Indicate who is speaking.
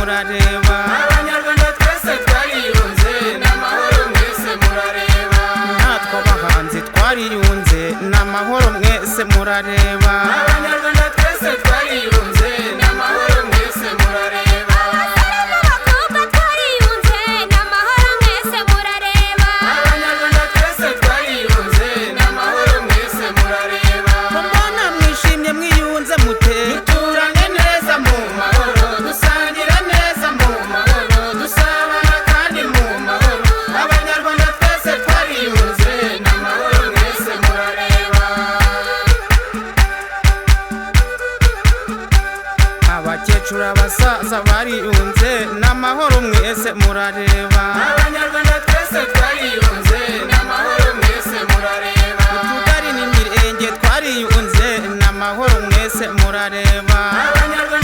Speaker 1: murareba
Speaker 2: Abanyarwanda twese twariyunze n'amahoro mwese murareba
Speaker 1: natwe abahanzi twariyunze n'amahoro mwese murareba
Speaker 2: Abanyarwanda twese twariyunze n'amahoro mwese murareba
Speaker 3: abakobwa twariyunze n'amahoro mwese murareba
Speaker 2: Abanyarwanda twese twariyunze n'amahoro mwese murareba
Speaker 1: mbona mwishimye mwiyunze mute
Speaker 2: duturanye neza mu mahoro dusangira neza mu mahoro dusabana kandi mu mahoro Abanyarwanda twese twariyunze n'amahoro mwese murareba
Speaker 1: abakecuru abasaza bariyunze n'amahoro mwese murareba
Speaker 2: Abanyarwanda twese twariyunze n'amahoro mwese murareba
Speaker 1: utugari n'imirenge twariyunze n'amahoro mwese murareba
Speaker 2: Abanyarwanda